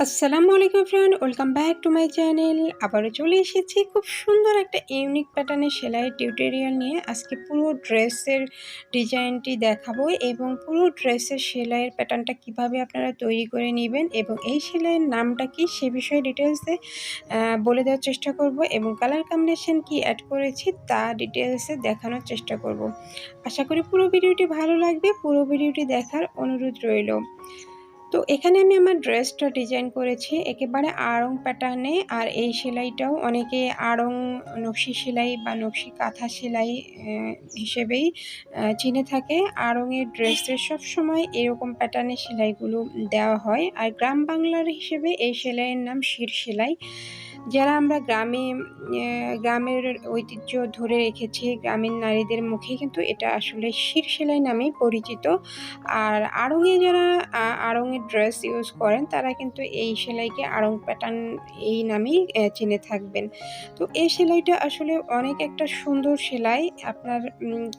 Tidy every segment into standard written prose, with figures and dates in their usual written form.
আসসালামু আলাইকুম friend, welcome back to my channel. আবারও চলে এসেছি খুব সুন্দর একটা ইউনিক প্যাটার্নের সেলাইয়ের টিউটোরিয়াল নিয়ে। আজকে পুরো ড্রেসের ডিজাইনটি দেখাবো এবং পুরো ড্রেসের সেলাইয়ের প্যাটার্নটা কিভাবে আপনারা তৈরি করে নেবেন এবং এই সেলাইয়ের নামটা কি সে বিষয়ে ডিটেলসে বলে দেওয়ার চেষ্টা করব এবং কালার কম্বিনেশন কি অ্যাড করেছি তা ডিটেলসে দেখানোর চেষ্টা করব। আশা করি পুরো ভিডিওটি ভালো লাগবে, পুরো ভিডিওটি দেখার অনুরোধ রইল। তো এখানে আমি আমার ড্রেসটা ডিজাইন করেছি একেবারে আড়ং প্যাটার্নে। আর এই সেলাইটাও অনেকে আড়ং নকশি সেলাই বা নকশি কাঁথা সেলাই হিসেবেই চিনে থাকে। আড়ংয়ের ড্রেসের সবসময় এরকম প্যাটার্নের সেলাইগুলো দেওয়া হয়। আর গ্রাম বাংলার হিসেবে এই সেলাইয়ের নাম শির সেলাই। যারা আমরা গ্রামের ঐতিহ্য ধরে রেখেছি, গ্রামীণ নারীদের মুখে কিন্তু এটা আসলে শির সেলাই নামেই পরিচিত। আর আড়ংয়ে যারা আড়ংয়ের ড্রেস ইউজ করেন তারা কিন্তু এই সেলাইকে আড়ং প্যাটার্ন এই নামেই চিনে থাকবেন। তো এই সেলাইটা আসলে অনেক একটা সুন্দর সেলাই। আপনার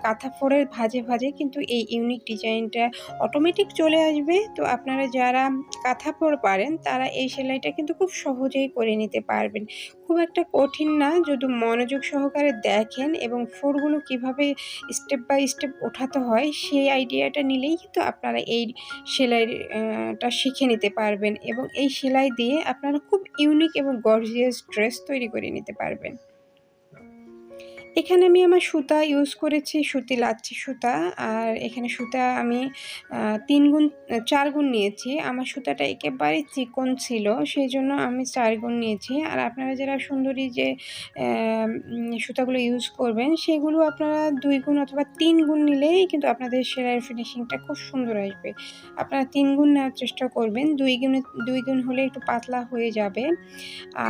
কাঁথা ফোড়ের ভাঁজে ভাঁজে কিন্তু এই ইউনিক ডিজাইনটা অটোমেটিক চলে আসবে। তো আপনারা যারা কাঁথা ফোড় পারেন তারা এই সেলাইটা কিন্তু খুব সহজেই করে নিতে পারবেন। খুব একটা কঠিন না, যদি মনোযোগ সহকারে দেখেন এবং ফোড়গুলো কিভাবে স্টেপ বাই স্টেপ ওঠাতে হয় সেই আইডিয়াটা নিলেই কিন্তু আপনারা এই সেলাইটা শিখে নিতে পারবেন এবং এই সেলাই দিয়ে আপনারা খুব ইউনিক এবং গর্জিয়াস ড্রেস তৈরি করে নিতে পারবেন। এখানে আমি আমার সুতা ইউজ করেছি সুতি লাচ্ছি সুতা। আর এখানে সুতা আমি 4 গুণ নিয়েছি। আমার সুতাটা একেবারে চিকন ছিল, সেই জন্য আমি 4 গুণ নিয়েছি। আর আপনারা যারা সুন্দরী যে সুতাগুলো ইউজ করবেন সেগুলো আপনারা 2 গুণ অথবা 3 গুণ নিলেই কিন্তু আপনাদের সেলাইয়ের ফিনিশিংটা খুব সুন্দর আসবে। আপনারা 3 গুণ নেওয়ার চেষ্টা করবেন, 2 গুণ হলে একটু পাতলা হয়ে যাবে।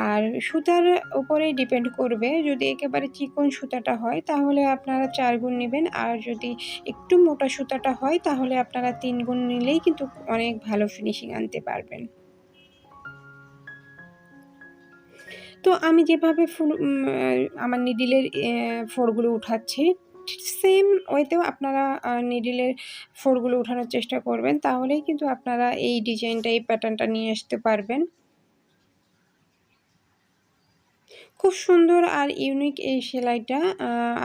আর সুতার উপরেই ডিপেন্ড করবে, যদি একেবারে চিকন সুতাটা হয় তাহলে আপনারা 4 গুণ নেবেন, আর যদি একটু মোটা সুতাটা হয় তাহলে আপনারা 3 গুণ নিলেই কিন্তু অনেক ভালো ফিনিশিং আনতে পারবেন। তো আমি যেভাবে আমার নিডলের ফোড়গুলো উঠাচ্ছি সেম ওয়েতেও আপনারা নিডলের ফোড়গুলো উঠানোর চেষ্টা করবেন, তাহলেই কিন্তু আপনারা এই ডিজাইনটা এই প্যাটার্নটা নিয়ে আসতে পারবেন। খুব সুন্দর আর ইউনিক এই সেলাইটা।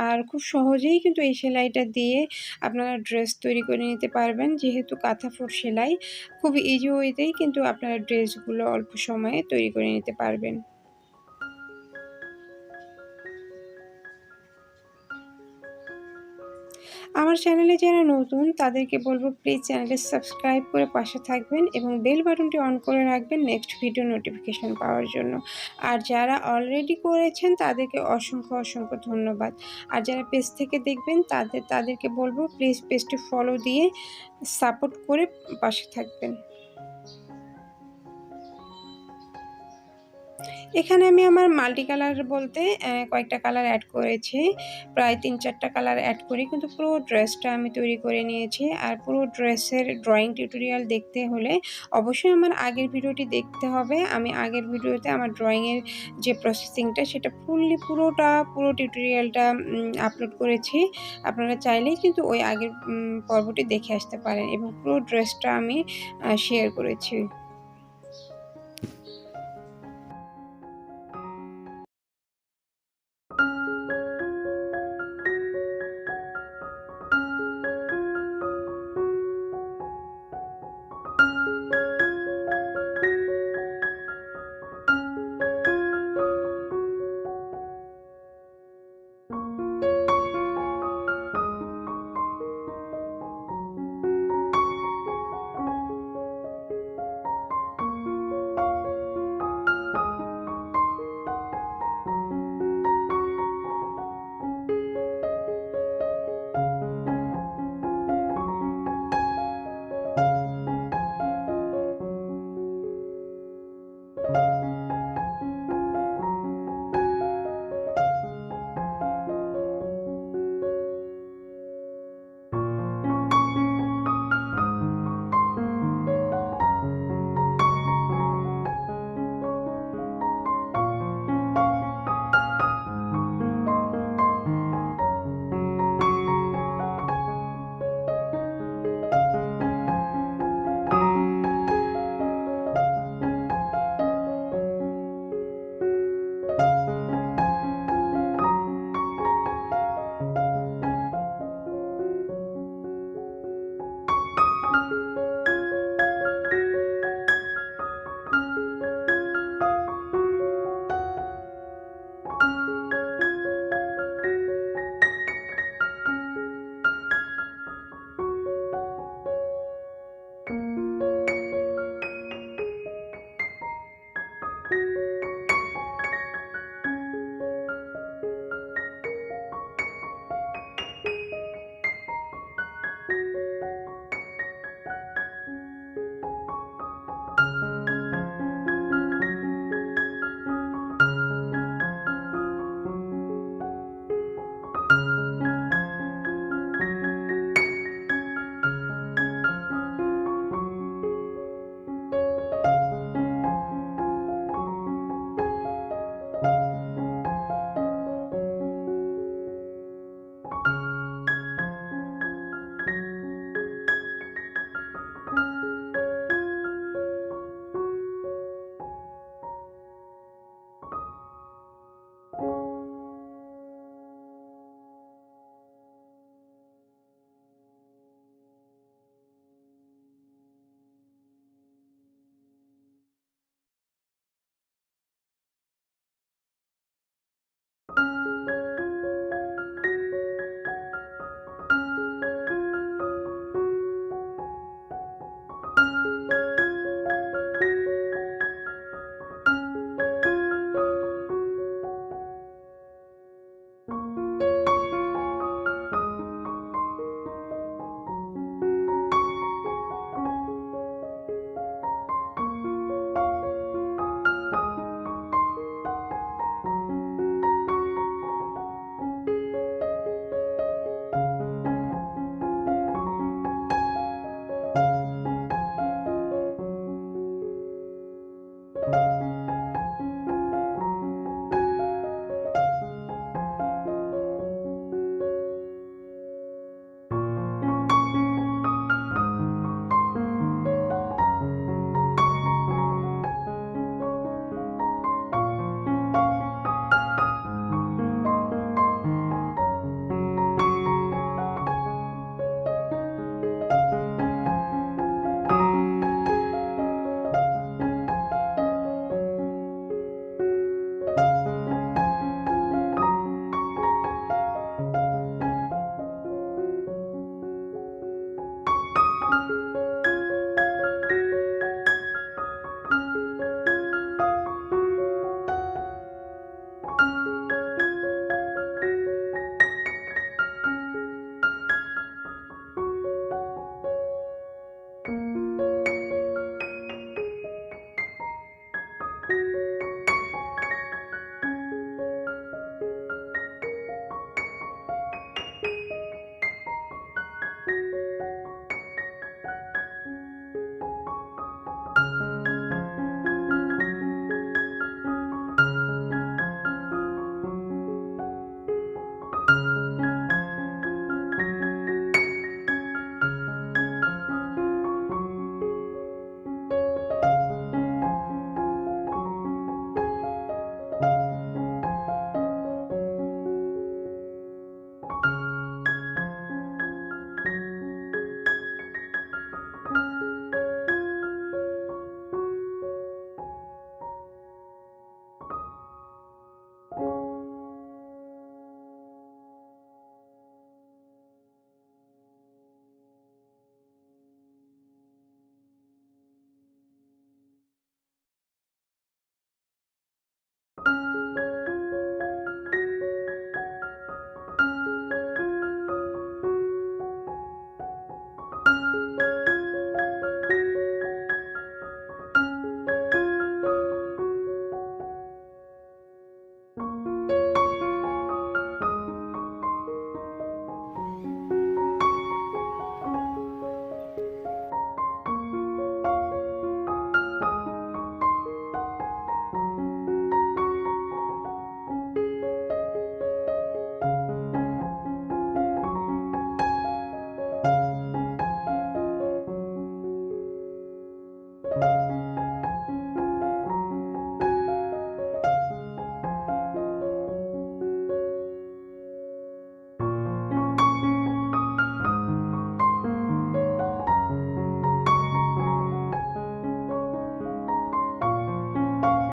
আর খুব সহজেই কিন্তু এই সেলাইটা দিয়ে আপনারা ড্রেস তৈরি করে নিতে পারবেন। যেহেতু কাঁথা ফোড় সেলাই, খুব ইজি ওয়েতেই কিন্তু আপনারা ড্রেসগুলো অল্প সময়ে তৈরি করে নিতে পারবেন। আমার চ্যানেলে যারা নতুন তাদেরকে বলবো প্লিজ চ্যানেলটি সাবস্ক্রাইব করে পাশে থাকবেন এবং বেল বাটনটি অন করে রাখবেন নেক্সট ভিডিও নোটিফিকেশন পাওয়ার জন্য। আর যারা অলরেডি করেছেন তাদেরকে অসংখ্য অসংখ্য ধন্যবাদ। আর যারা পেজ থেকে দেখবেন তাদেরকে বলবো প্লিজ পেজটি ফলো দিয়ে সাপোর্ট করে পাশে থাকবেন। এখানে আমি আমার মাল্টি কালার বলতে কয়েকটা কালার অ্যাড করেছি, প্রায় 3-4টা কালার অ্যাড করি কিন্তু পুরো ড্রেসটা আমি তৈরি করে নিয়েছি। আর পুরো ড্রেসের ড্রয়িং টিউটোরিয়াল দেখতে হলে অবশ্যই আমার আগের ভিডিওটি দেখতে হবে। আমি আগের ভিডিওতে আমার ড্রয়িংয়ের যে প্রসেসিংটা সেটা পুরো টিউটোরিয়ালটা আপলোড করেছি। আপনারা চাইলেই কিন্তু ওই আগের পর্বটি দেখে আসতে পারেন এবং পুরো ড্রেসটা আমি শেয়ার করেছি।